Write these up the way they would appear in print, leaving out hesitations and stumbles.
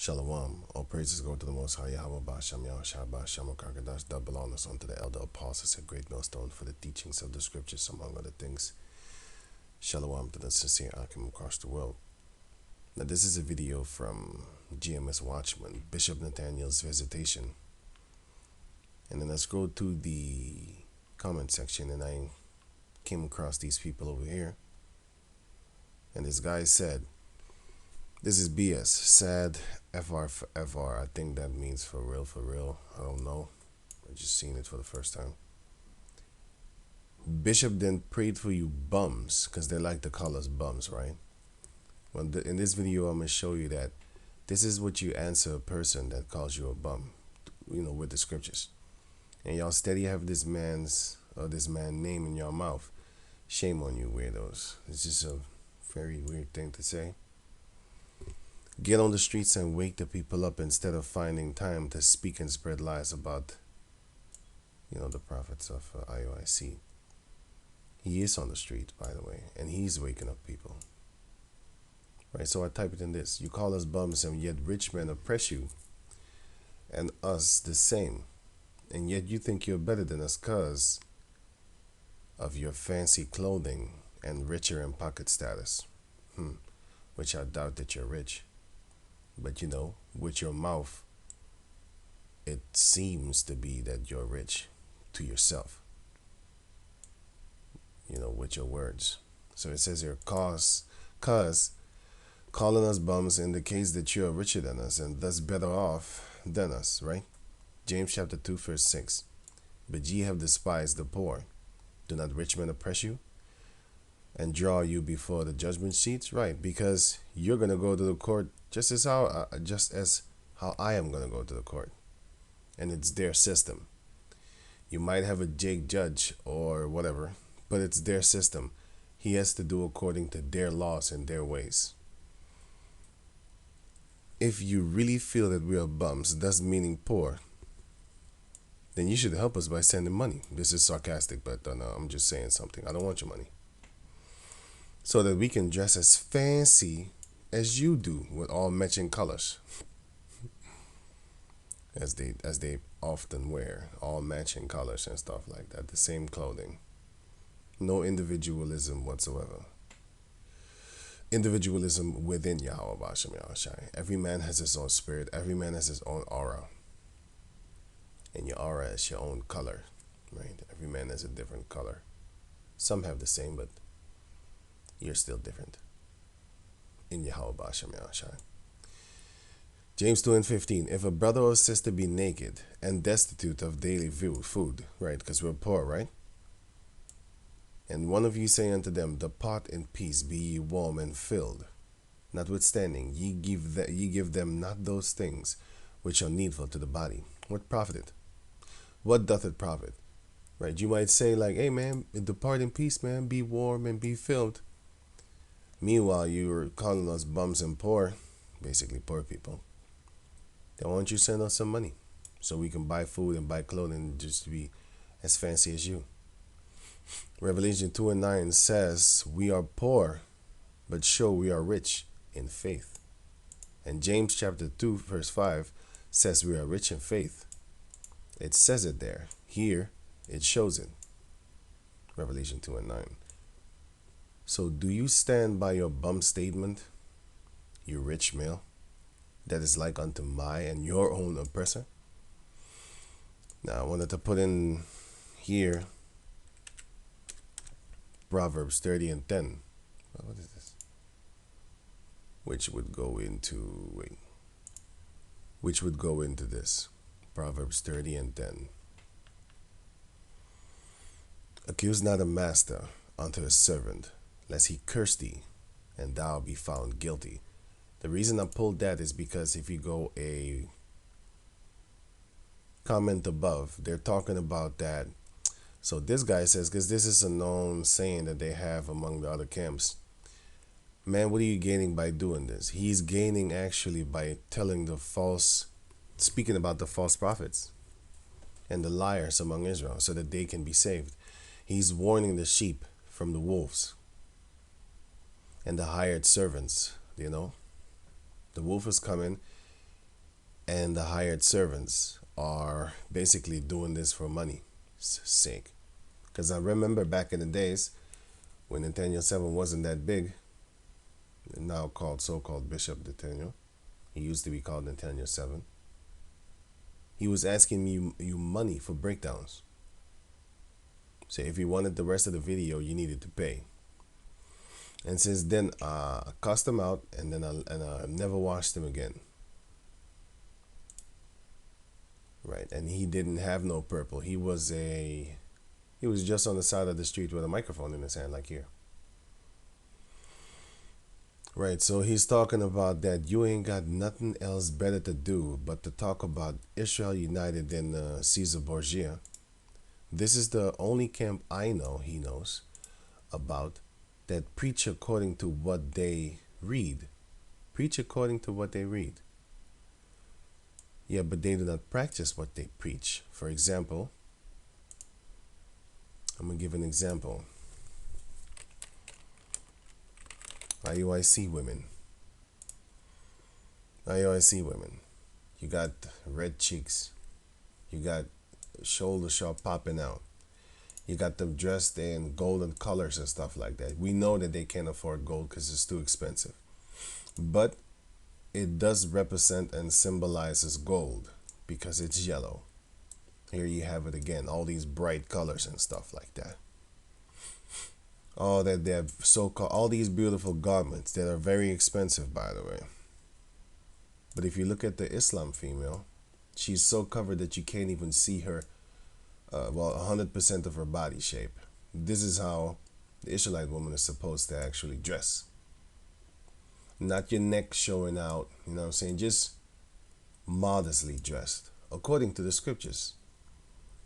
Shalom. All praises go to the Most High Yahweh Basham Yahushua Basham Karkadash that belongs unto the elder apostles, a great millstone for the teachings of the scriptures, among other things. Shalom to the sincere Akim across the world. Now, this is a video from GMS Watchman, Bishop Nathaniel's visitation. And then I scrolled to the comment section and I came across these people over here. And this guy said, "This is BS. Sad FR for FR. I think that means for real, for real. I don't know. I just seen it for the first time. Bishop then prayed for you bums, because they like to call us bums, right? Well, in this video, I'm going to show you that this is what you answer a person that calls you a bum, with the scriptures. And y'all steady have this man name in your mouth. Shame on you, weirdos. It's just a very weird thing to say. Get on the streets and wake the people up instead of finding time to speak and spread lies about, the prophets of IOIC. He is on the street, by the way, and he's waking up people. Right, so I type it in this. You call us bums and yet rich men oppress you, and us the same. And yet you think you're better than us because of your fancy clothing and richer in pocket status. Which I doubt that you're rich. But with your mouth, it seems to be that you're rich to yourself. With your words. So it says here, cause calling us bums indicates that you are richer than us and thus better off than us, right? James chapter 2, verse 6. But ye have despised the poor. Do not rich men oppress you and draw you before the judgment seats? Right, because you're going to go to the court just as how I am going to go to the court. And it's their system. You might have a Jake judge or whatever, but it's their system. He has to do according to their laws and their ways. If you really feel that we are bums, thus meaning poor, then you should help us by sending money. This is sarcastic, but no, I'm just saying something. I don't want your money. So that we can dress as fancy as you do with all matching colors. as they often wear, all matching colors and stuff like that, the same clothing. No individualism whatsoever. Individualism within Yahweh Bashem Yahushai. Every man has his own spirit. Every man has his own aura. And your aura is your own color, right? Every man has a different color. Some have the same, but you're still different in Yahweh Bashem Yahushai. James 2:15. If a brother or sister be naked and destitute of daily food, right? Because we're poor, right? And one of you say unto them, depart in peace, be ye warm and filled. Notwithstanding, ye give them not those things which are needful to the body. What profiteth? What doth it profit? Right? You might say like, hey man, depart in peace, man, be warm and be filled. Meanwhile, you're calling us bums and poor, basically poor people. Then why don't you send us some money so we can buy food and buy clothing just to be as fancy as you? Revelation 2:9 says, we are poor, but show we are rich in faith. And James chapter 2, verse 5 says we are rich in faith. It says it there. Here, it shows it. Revelation 2:9. So do you stand by your bum statement, you rich male, that is like unto my and your own oppressor? Now, I wanted to put in here Proverbs 30:10. What is this? Which would go into this. Proverbs 30:10. Accuse not a master unto his servant, lest he curse thee, and thou be found guilty. The reason I pulled that is because if you go a comment above, they're talking about that. So this guy says, because this is a known saying that they have among the other camps. Man, what are you gaining by doing this? He's gaining actually by speaking about the false prophets and the liars among Israel so that they can be saved. He's warning the sheep from the wolves and the hired servants, The wolf is coming and the hired servants are basically doing this for money's sake. Because I remember back in the days when Nathaniel 7 wasn't that big, now called so-called Bishop Nathaniel. He used to be called Nathaniel 7. He was asking you money for breakdowns. So if you wanted the rest of the video, you needed to pay. And since then, I cussed him out, and then I never watched him again. Right, and he didn't have no purple. He was just on the side of the street with a microphone in his hand, like here. Right, so he's talking about that you ain't got nothing else better to do but to talk about Israel United and Caesar Borgia. This is the only camp I know he knows about that preach according to what they read. Preach according to what they read. Yeah, but they do not practice what they preach. For example, I'm going to give an example. IUIC women. IUIC women. You got red cheeks. You got shoulder sharp popping out. You got them dressed in golden colors and stuff like that. We know that they can't afford gold because it's too expensive. But it does represent and symbolizes gold because it's yellow. Here you have it again, all these bright colors and stuff like that. All that they have so-called, all these beautiful garments that are very expensive, by the way. But if you look at the Islam female, she's so covered that you can't even see her, 100% of her body shape. This is how the Israelite woman is supposed to actually dress. Not your neck showing out, you know what I'm saying? Just modestly dressed, according to the scriptures.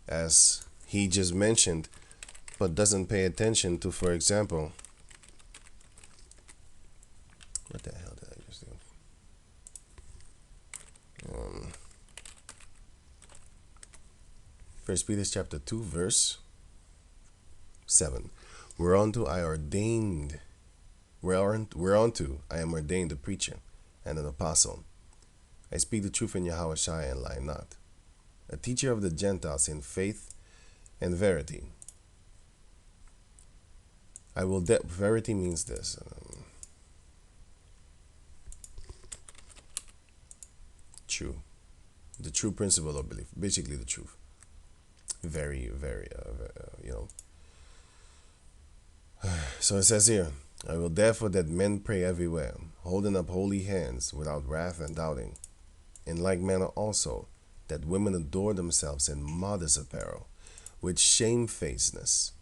As he just mentioned, but doesn't pay attention to, for example, what the hell did I just do? First Peter chapter 2, verse 7. Whereunto I am ordained a preacher and an apostle. I speak the truth in Yahweh Shai and lie not. A teacher of the Gentiles in faith and verity. Verity means this. True. The true principle of belief. Basically the truth. Very, very, So it says here, I will therefore that men pray everywhere, holding up holy hands without wrath and doubting. In like manner also, that women adore themselves in modest apparel, with shamefacedness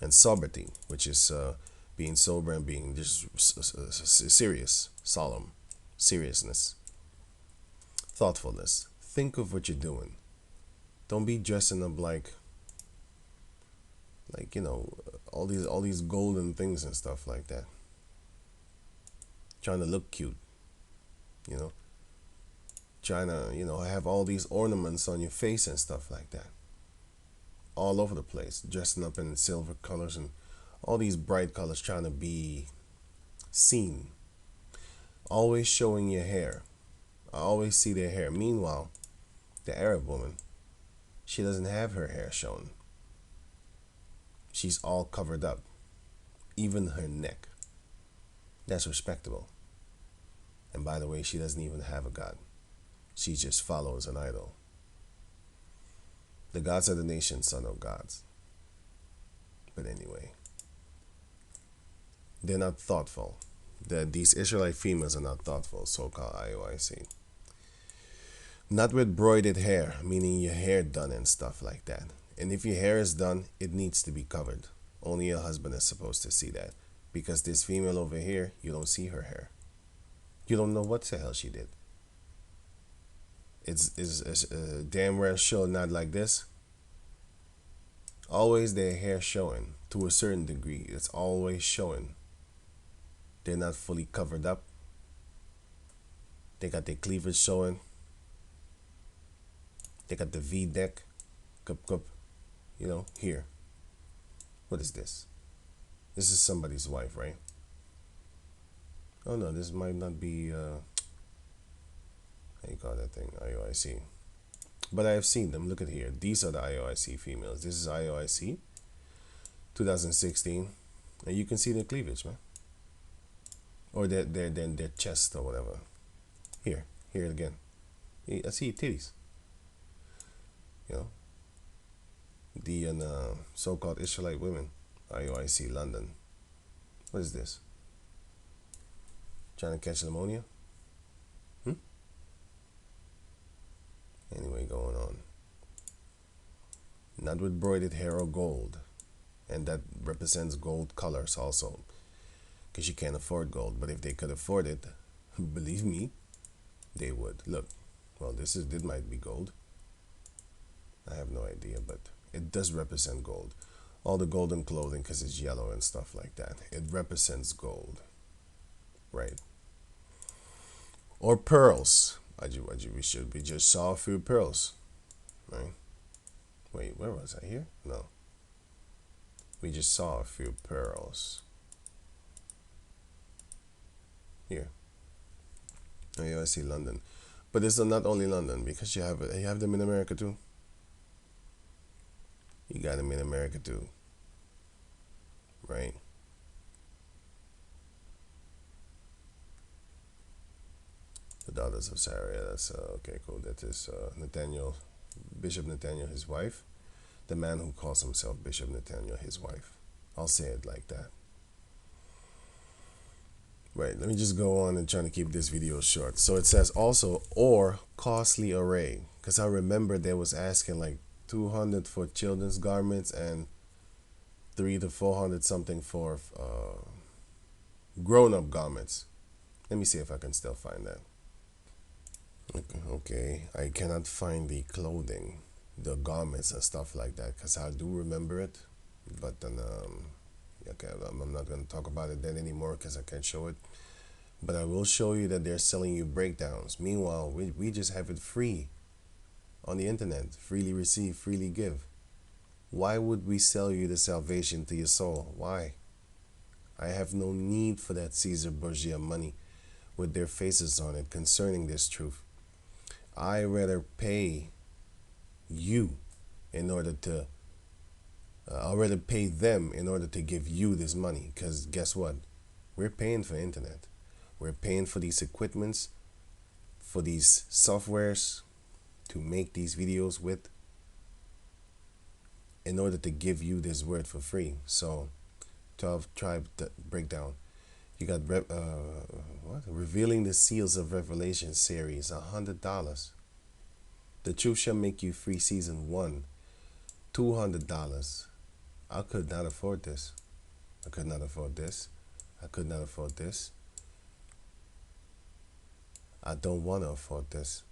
and sobriety, which is being sober and being just serious, solemn, seriousness, thoughtfulness. Think of what you're doing. Don't be dressing up like all these golden things and stuff like that. Trying to look cute, trying to have all these ornaments on your face and stuff like that. All over the place, dressing up in silver colors and all these bright colors, trying to be seen. Always showing your hair. I always see their hair. Meanwhile, the Arab woman, she doesn't have her hair shown. She's all covered up, even her neck. That's respectable. And by the way, she doesn't even have a God. She just follows an idol. The gods of the nations are no gods. But anyway, they're not thoughtful. These Israelite females are not thoughtful, so-called IOIC. Not with broided hair, meaning your hair done and stuff like that. And if your hair is done, it needs to be covered. Only your husband is supposed to see that. Because this female over here, you don't see her hair. You don't know what the hell she did. It's damn well sure not like this. Always their hair showing. To a certain degree, it's always showing. They're not fully covered up. They got their cleavage showing. They got the V-neck. Cup. Here. What is this? This is somebody's wife, right? Oh no, this might not be, how you call that thing? IOIC. But I have seen them. Look at here. These are the IOIC females. This is IOIC 2016. And you can see their cleavage, man. Or their chest or whatever. Here it again. I see titties. You know, the so-called Israelite women, IOIC London. What is this? Trying to catch pneumonia? Anyway, going on. Not with broided hair or gold. And that represents gold colors also. Because you can't afford gold. But if they could afford it, believe me, they would. Look. Well, this might be gold. I have no idea, but it does represent gold. All the golden clothing, because it's yellow and stuff like that. It represents gold. Right. Or pearls. We just saw a few pearls. Right? Wait, where was I? Here? No. We just saw a few pearls. Here. Oh, yeah, I see London. But it's not only London, because you have them in America too. You got them in America too. Right? The daughters of Sarah. That's okay, cool. That is Nathaniel, Bishop Nathaniel, his wife. The man who calls himself Bishop Nathaniel, his wife. I'll say it like that. Right, let me just go on and trying to keep this video short. So it says also, or costly array. Because I remember they was asking like 200 for children's garments and 300 to 400 something for grown-up garments. Let me see if I can still find that. Okay, I cannot find the clothing, the garments and stuff like that, because I do remember it, but then okay, I'm not going to talk about it then anymore because I can't show it, but I will show you that they're selling you breakdowns. Meanwhile, we just have it free on the internet. Freely receive, freely give. Why would we sell you the salvation to your soul? Why? I have no need for that Caesar Borgia money with their faces on it concerning this truth. I rather pay you in order to, I'll rather pay them in order to give you this money. Because guess what? We're paying for internet. We're paying for these equipments, for these softwares to make these videos with, in order to give you this word for free. So 12 tribe breakdown. You got what? Revealing the Seals of Revelation series, $100. The Truth Shall Make You Free season 1, $200. I could not afford this. I could not afford this. I could not afford this. I don't want to afford this.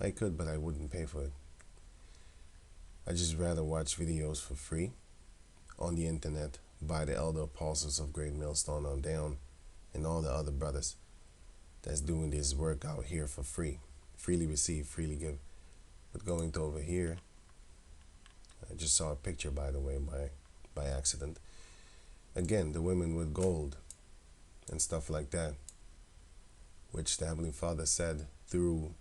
I could, but I wouldn't pay for it. I just rather watch videos for free on the internet by the elder apostles of Great Millstone on down and all the other brothers that's doing this work out here for free. Freely receive, freely give. But going to over here, I just saw a picture, by the way, by accident. Again, the women with gold and stuff like that, which the Heavenly Father said through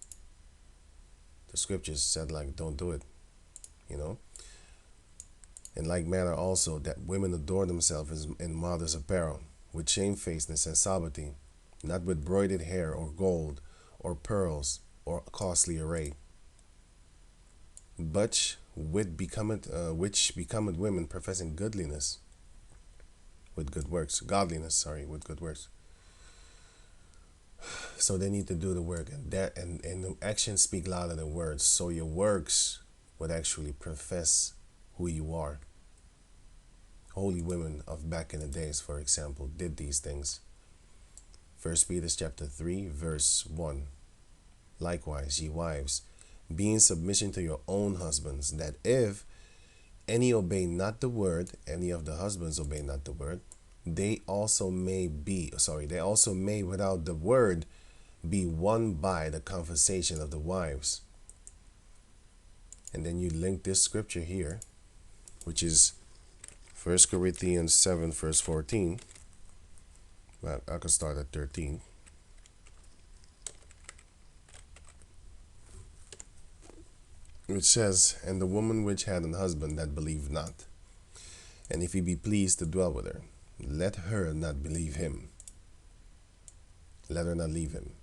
the scriptures, said like, don't do it, you know. In like manner also, that women adorn themselves in modest apparel, with shamefacedness and sobriety, not with broided hair or gold or pearls or costly array, but which becometh women professing godliness with good works, godliness, with good works. So they need to do the work, and the actions speak louder than words. So your works would actually profess who you are. Holy women of back in the days, for example, did these things. 1 Peter chapter 3, verse 1. Likewise, ye wives, be in submission to your own husbands, that if any obey not the word, any of the husbands obey not the word, they also may without the word be won by the conversation of the wives. And then you link this scripture here, which is 1 Corinthians 7, verse 14. Well, I could start at 13. which says, "And the woman which had an husband that believed not, and if he be pleased to dwell with her, let her not believe him. Let her not leave him.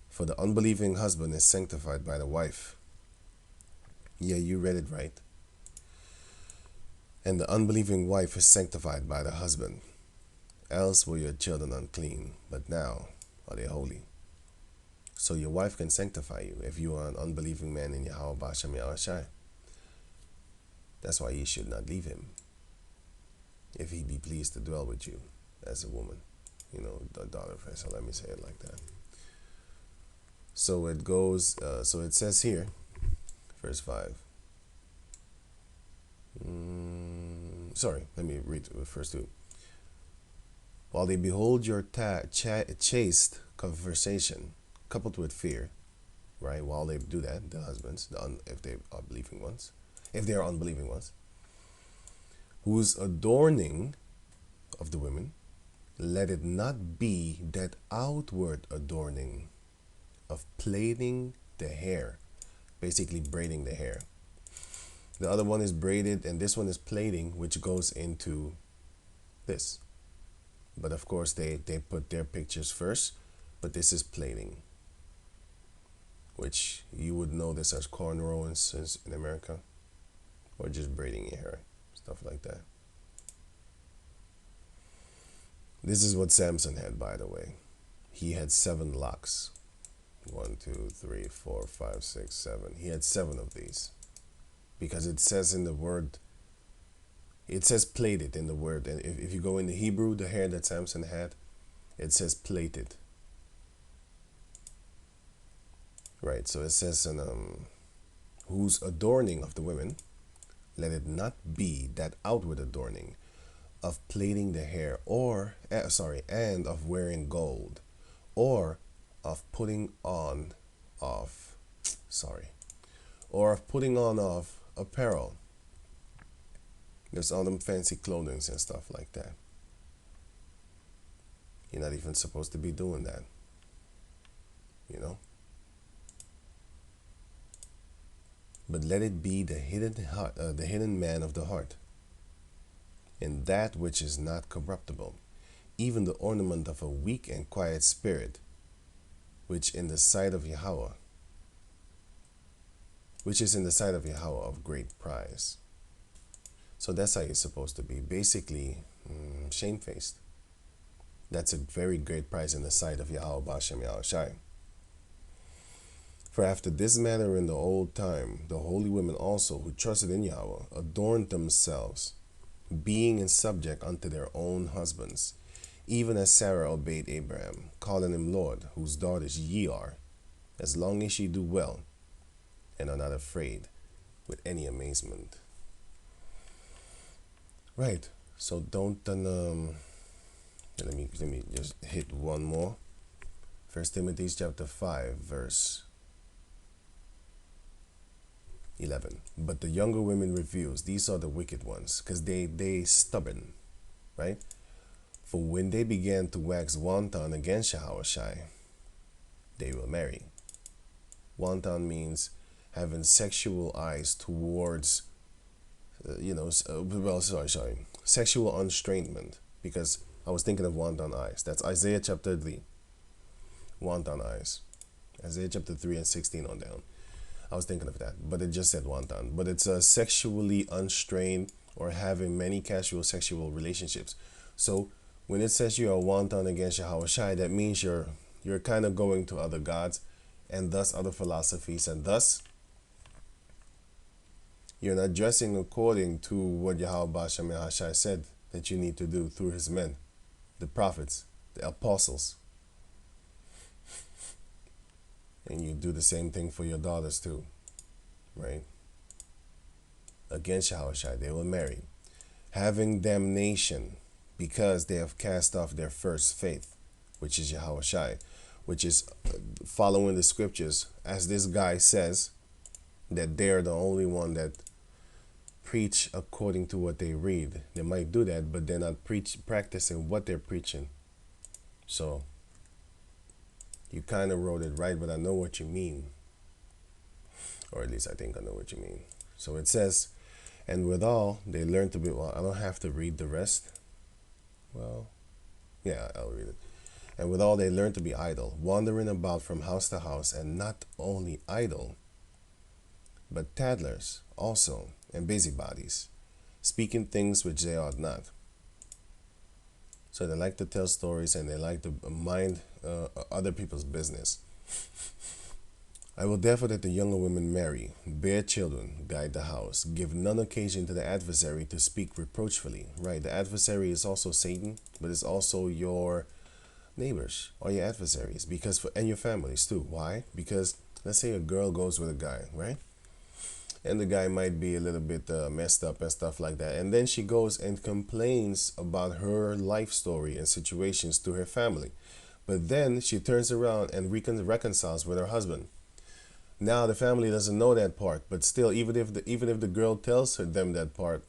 For the unbelieving husband is sanctified by the wife." Yeah, you read it right. "And the unbelieving wife is sanctified by the husband. Else were your children unclean, but now are they holy." So your wife can sanctify you if you are an unbelieving man in Yahweh Bashem Yahushai. That's why ye should not leave him, if he be pleased to dwell with you as a woman, the daughter of Israel. Let me say it like that. So it goes, so it says here, verse 5. Let me read verse 2. "While they behold your chaste conversation, coupled with fear," right? While they do that, the husbands, if they are unbelieving ones, "whose adorning of the women, let it not be that outward adorning of plaiting the hair," basically braiding the hair. The other one is braided, and this one is plaiting, which goes into this. But of course, they put their pictures first, but this is plaiting, which you would know this as cornrows in America, or just braiding your hair, stuff like that. This is what Samson had, by the way. He had 7 locks. 1, 2, 3, 4, 5, 6, 7. He had 7 of these. Because it says in the word, it says plaited in the word. And if you go into Hebrew, the hair that Samson had, it says plaited. Right, so it says, "whose adorning of the women, let it not be that outward adorning of plaiting the hair, and of wearing gold, or of putting on of apparel." There's all them fancy clothings and stuff like that. You're not even supposed to be doing that, But let it be the hidden man of the heart, in that which is not corruptible, even the ornament of a weak and quiet spirit, which is in the sight of Yahweh of great prize. So that's how you're supposed to be. Basically, shamefaced. That's a very great prize in the sight of Yahweh Bashem Yahushai. "For after this manner in the old time, the holy women also who trusted in Yahweh adorned themselves, being in subject unto their own husbands, even as Sarah obeyed Abraham, calling him Lord, whose daughters ye are, as long as ye do well, and are not afraid with any amazement." Right. So don't let me just hit one more. 1 Timothy chapter 5, verse 11. "But the younger women refuse. These are the wicked ones," because they stubborn, right? "For when they began to wax wanton against Yahushai, they will marry." Wanton means having sexual eyes towards, sexual unstrainment. Because I was thinking of wanton eyes. That's Isaiah chapter 3. Wanton eyes. Isaiah chapter 3 and 16 on down. I was thinking of that, but it just said wanton. But it's sexually unstrained, or having many casual sexual relationships. So when it says you are wanton against Yahushai, that means you're kind of going to other gods, and thus other philosophies, and thus you're not dressing according to what Yahweh Bashem Yahushai said that you need to do through his men, the prophets, the apostles. And you do the same thing for your daughters too, right? Against Yahushai, they will marry, having damnation, because they have cast off their first faith, which is Yahushai, which is following the scriptures, as this guy says, that they're the only one that preach according to what they read. They might do that, but they're not practicing what they're preaching. So you kind of wrote it right, but I know what you mean. Or at least I think I know what you mean. So it says, and withal, they learn to be, well, I don't have to read the rest. Well, yeah, I'll read it. And withal, they learn to be idle, wandering about from house to house, and not only idle, but tattlers also, and busybodies, speaking things which they ought not. So they like to tell stories and they like to mind other people's business. I will therefore that the younger women marry, bear children, guide the house, give none occasion to the adversary to speak reproachfully. Right, the adversary is also Satan, but it's also your neighbors or your adversaries, because and your families too. Why? Because let's say a girl goes with a guy, right? And the guy might be a little bit messed up and stuff like that, and then she goes and complains about her life story and situations to her family, but then she turns around and reconciles with her husband. Now the family doesn't know that part, but still, even if the girl tells them that part,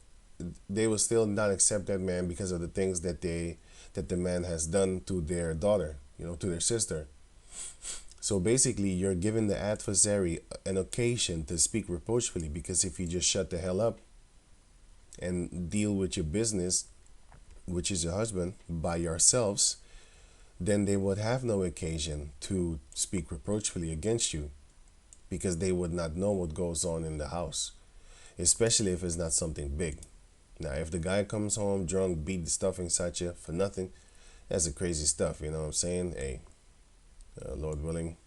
they will still not accept that man because of the things that the man has done to their daughter, to their sister. So basically, you're giving the adversary an occasion to speak reproachfully, because if you just shut the hell up and deal with your business, which is your husband, by yourselves, then they would have no occasion to speak reproachfully against you, because they would not know what goes on in the house, especially if it's not something big. Now, if the guy comes home drunk, beat the stuff inside you for nothing, that's the crazy stuff, you know what I'm saying? Hey, Lord willing,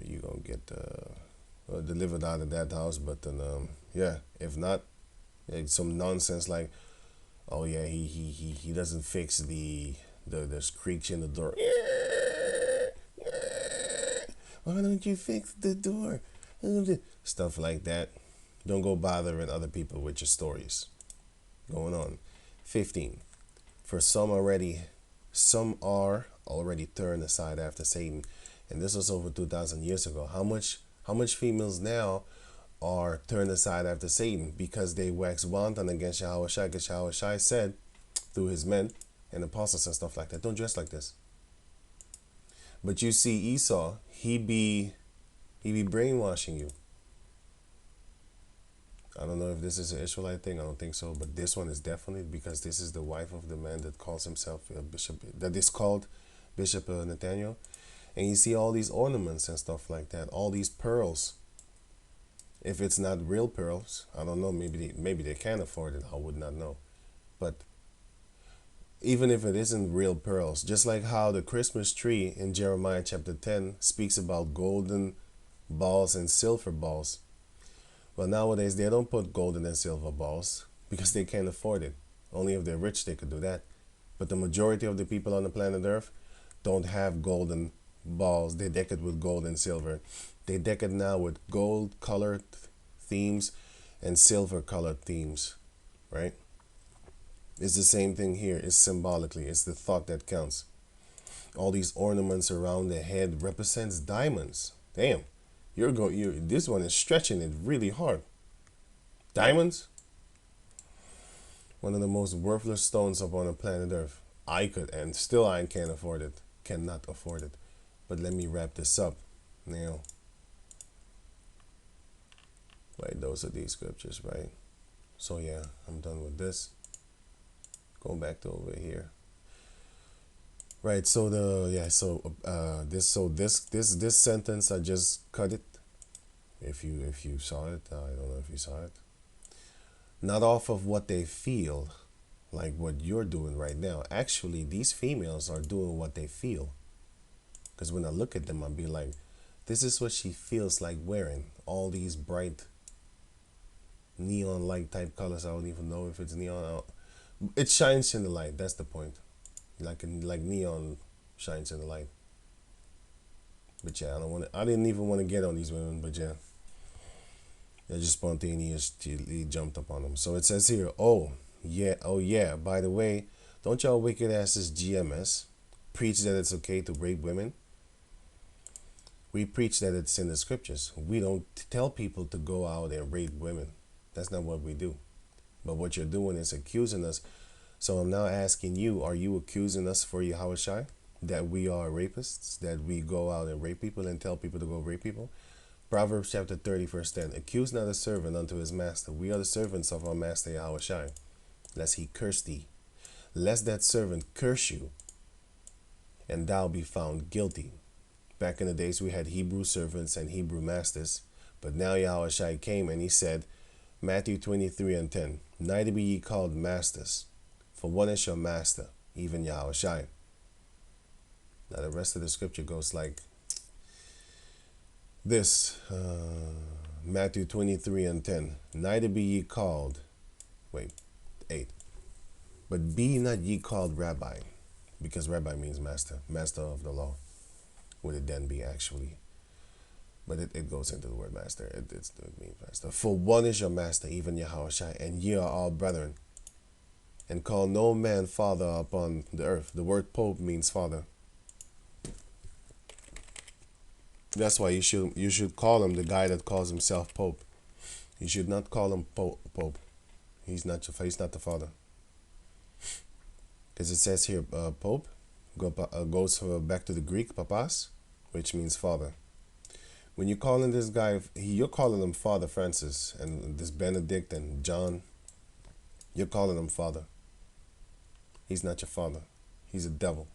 you gonna get delivered out of that house. But then, yeah, if not, some nonsense like, oh yeah, he doesn't fix the screech in the door. Why don't you fix the door? Stuff like that. Don't go bothering other people with your stories. Going on. 15. For some are already turned aside after Satan. And this was over 2,000 years ago. How much females now are turned aside after Satan because they wax wanton against Yahweh Shai? Because Yahweh Shai said through his men and apostles and stuff like that, don't dress like this. But you see Esau, he be brainwashing you. I don't know if this is an Israelite thing. I don't think so. But this one is definitely, because this is the wife of the man that calls himself a bishop, that is called Bishop Nathaniel. And you see all these ornaments and stuff like that, all these pearls. If it's not real pearls, I don't know. Maybe they can't afford it. I would not know. But even if it isn't real pearls, just like how the Christmas tree in Jeremiah chapter 10 speaks about golden balls and silver balls. Well, nowadays they don't put golden and silver balls because they can't afford it. Only if they're rich they could do that. But the majority of the people on the planet Earth don't have golden balls. They deck it with gold and silver. They deck it now with gold colored themes and silver colored themes, right? It's the same thing here. It's symbolically. It's the thought that counts. All these ornaments around the head represents diamonds. Damn, this one is stretching it really hard. Diamonds, one of the most worthless stones upon the planet Earth. I could, and still I can't afford it. Cannot afford it. But let me wrap this up now. Right, those are these scriptures, right? So yeah, I'm done with this. Going back to over here. Right, so this sentence, I just cut it. If you saw it, I don't know if you saw it. Not off of what they feel, like what you're doing right now. Actually, these females are doing what they feel. Because when I look at them, I'll be like, this is what she feels like wearing. All these bright neon light type colors. I don't even know if it's neon. It shines in the light. That's the point. Like neon shines in the light. But yeah, I didn't even want to get on these women, but yeah. I just spontaneously jumped up on them. So it says here, oh yeah, by the way, don't y'all wicked asses GMS preach that it's okay to rape women? We preach that it's in the scriptures. We don't tell people to go out and rape women. That's not what we do. But what you're doing is accusing us. So I'm now asking you, are you accusing us for Yahweh Shai? That we are rapists? That we go out and rape people and tell people to go rape people? Proverbs chapter 30, verse 10. Accuse not a servant unto his master. We are the servants of our master Yahweh Shai, lest he curse thee. Lest that servant curse you, and thou be found guilty. Back in the days, we had Hebrew servants and Hebrew masters. But now Yahweh Shai came and he said, Matthew 23 and 10, neither be ye called masters, for one is your master, even Yahweh Shai. Now the rest of the scripture goes like this. Matthew 23 and 10, neither be ye called, 8, but be not ye called rabbi, because rabbi means master, master of the law. Would it then be actually? But it goes into the word master. It means master. For one is your master, even Yahweh Shai, and ye are all brethren. And call no man father upon the earth. The word pope means father. That's why you should call him the guy that calls himself pope. You should not call him pope. He's not the father. As it says here, pope goes back to the Greek papas, which means father. When you're calling this guy, you're calling him Father Francis, and this Benedict and John, you're calling him father. He's not your father. He's a devil.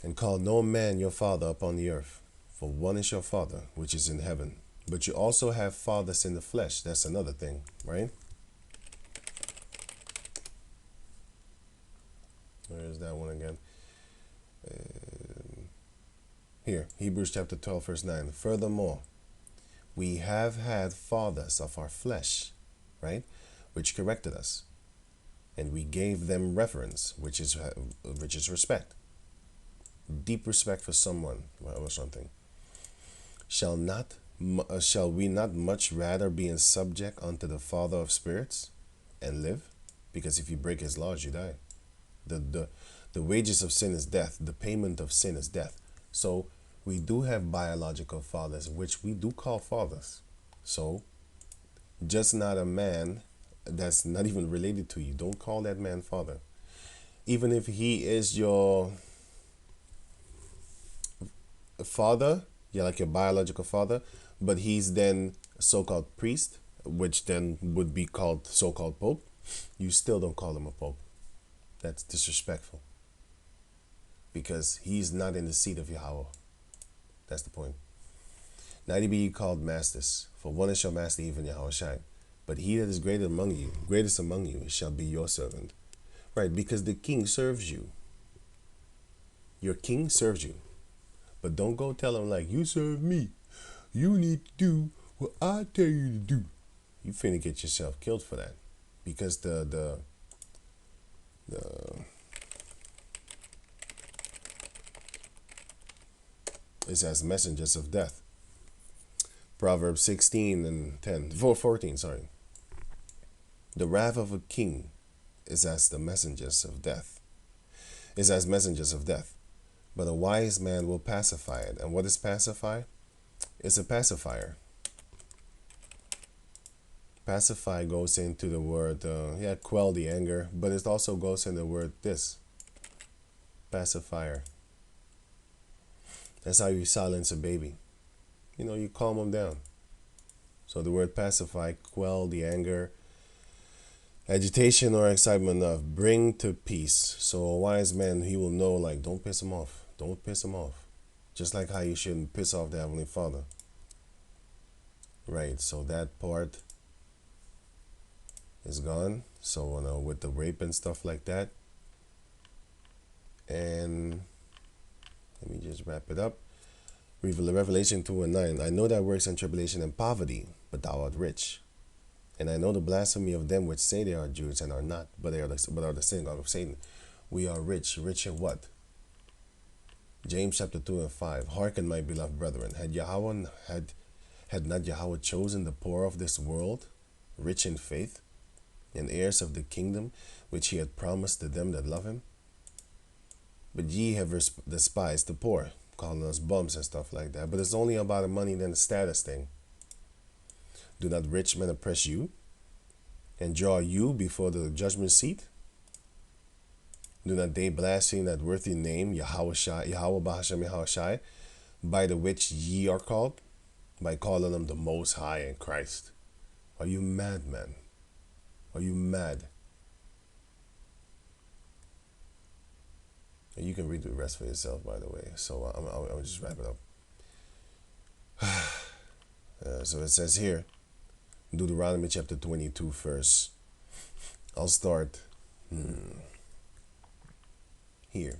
And call no man your father upon the earth, for one is your father, which is in heaven. But you also have fathers in the flesh. That's another thing, right? Where is that one again? Here, Hebrews chapter 12, verse 9. Furthermore, we have had fathers of our flesh, right, which corrected us, and we gave them reverence, which is respect, deep respect for someone or something. Shall we not much rather be in subject unto the Father of spirits and live? Because if you break his laws, you die. The wages of sin is death. The payment of sin is death. So we do have biological fathers, which we do call fathers. So just not a man that's not even related to you. Don't call that man father. Even if he is your father, yeah, like your biological father, but he's then so-called priest, which then would be called so-called pope, you still don't call him a pope. That's disrespectful. Because he's not in the seat of Yahweh. That's the point. Neither be ye called masters, for one is your master, even Yahweh Shai. But he that is greatest among you, shall be your servant. Right, because the king serves you. Your king serves you. But don't go tell him like, you serve me. You need to do what I tell you to do. You finna get yourself killed for that. Because the is as messengers of death. Proverbs 16 and 14, sorry. The wrath of a king is as the messengers of death. Is as messengers of death. But a wise man will pacify it. And what is pacify? It's a pacifier. Pacify goes into the word, quell the anger, but it also goes in the word pacifier. That's how you silence a baby. You calm them down. So the word pacify, quell the anger, agitation or excitement of, bring to peace. So a wise man, he will know, like, don't piss him off. Don't piss him off. Just like how you shouldn't piss off the Heavenly Father. Right, so that part is gone. So with the rape and stuff like that. And let me just wrap it up. Revelation 2 and 9. I know thy works and tribulation and poverty, but thou art rich. And I know the blasphemy of them which say they are Jews and are not, but are the synagogue of Satan. We are rich. Rich in what? James chapter 2 and 5. Hearken, my beloved brethren. Had not Yahweh chosen the poor of this world, rich in faith, and heirs of the kingdom which he had promised to them that love him? But ye have despised the poor, calling us bums and stuff like that. But it's only about the money than the status thing. Do not rich men oppress you and draw you before the judgment seat? Do not they blaspheme that worthy name, Yahweh Bahashem Yahweh Shai? by the which ye are called, by calling them the Most High in Christ. Are you mad, man? Are you mad? And you can read the rest for yourself, by the way. So I'll just wrap it up. So it says here, Deuteronomy chapter 22 first. I'll start here.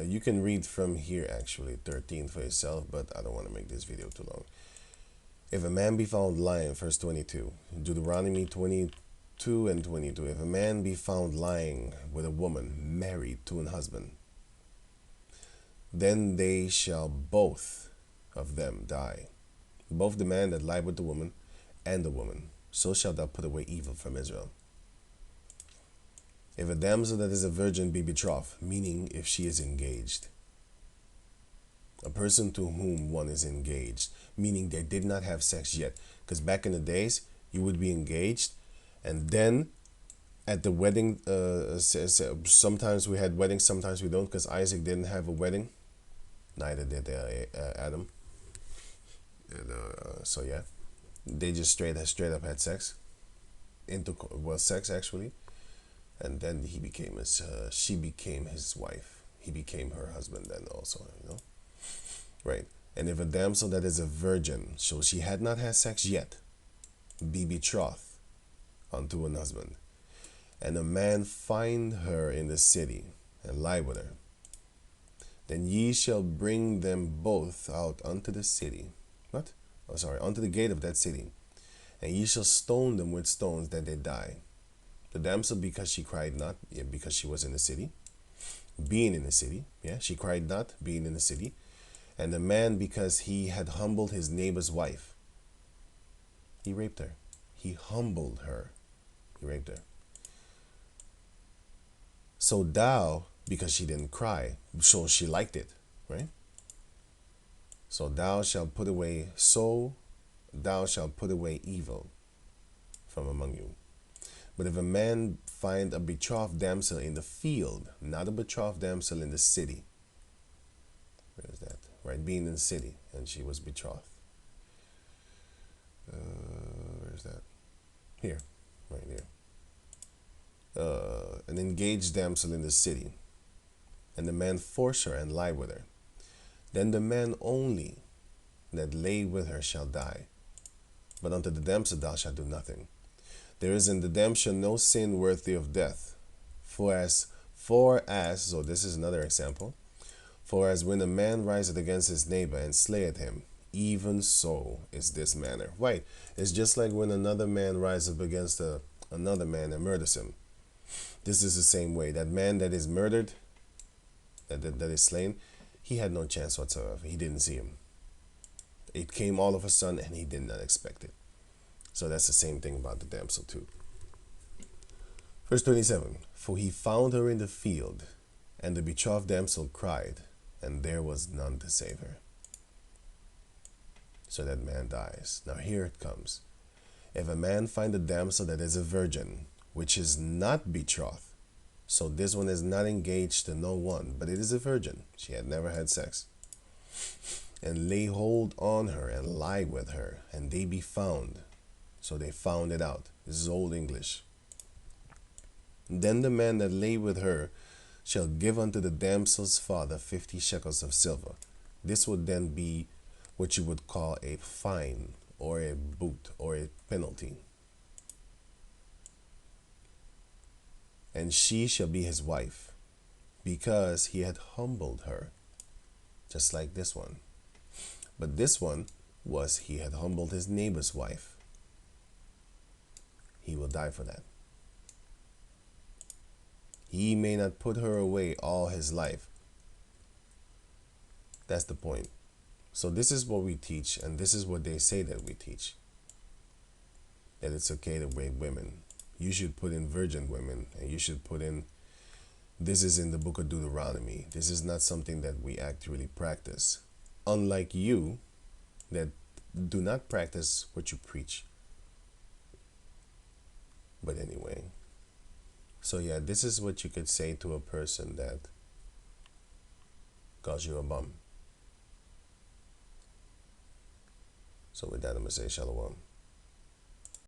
You can read from here actually, 13 for yourself, but I don't want to make this video too long. If a man be found lying, verse 22, Deuteronomy 22 and 22. If a man be found lying with a woman married to an husband, then they shall both of them die, both the man that lied with the woman and the woman. So shalt thou put away evil from Israel. If a damsel that is a virgin be betrothed, meaning if she is engaged, a person to whom one is engaged, meaning they did not have sex yet. Because back in the days, you would be engaged, and then at the wedding, sometimes we had weddings, sometimes we don't, because Isaac didn't have a wedding. Neither did Adam. And, so yeah, they just straight up had sex, sex actually, and then she became his wife. He became her husband then also, right? And if a damsel that is a virgin, so she had not had sex yet, be betrothed unto an husband, and a man find her in the city and lie with her, then ye shall bring them both out unto the city. What? Oh, sorry, unto the gate of that city, and ye shall stone them with stones that they die. The damsel, because she cried not, because she was in the city, being in the city, she cried not, being in the city. And the man, because he had humbled his neighbor's wife, he raped her. He humbled her. He raped her. So thou, because she didn't cry, so she liked it, right? So thou shalt put away evil from among you. But if a man find a betrothed damsel in the field, not a betrothed damsel in the city, where is that? Right, being in the city, and she was betrothed. Where's that? Here, right here. An engaged damsel in the city, and the man force her and lie with her. Then the man only that lay with her shall die, but unto the damsel thou shalt do nothing. There is in the damsel no sin worthy of death. For as, so this is another example. For as when a man riseth against his neighbor and slayeth him, even so is this manner. Right. It's just like when another man riseth against another man and murders him. This is the same way. That man that is murdered, that is slain, he had no chance whatsoever. He didn't see him. It came all of a sudden and he did not expect it. So that's the same thing about the damsel too. Verse 27. For he found her in the field, and the betrothed damsel cried, and there was none to save her. So that man dies. Now here it comes. If a man find a damsel that is a virgin, which is not betrothed, so this one is not engaged to no one, but it is a virgin, she had never had sex, and lay hold on her and lie with her, and they be found. So they found it out. This is Old English. Then the man that lay with her shall give unto the damsel's father 50 shekels of silver. This would then be what you would call a fine or a boot or a penalty. And she shall be his wife, because he had humbled her, just like this one. But this one was he had humbled his neighbor's wife. He will die for that. He may not put her away all his life. That's the point. So this is what we teach, and this is what they say that we teach. That it's okay to rape women. You should put in virgin women, and you should put in, this is in the book of Deuteronomy. This is not something that we actually practice. Unlike you, that do not practice what you preach. But anyway, so yeah, this is what you could say to a person that Cause you a bum. So with that, I'm gonna say shalom.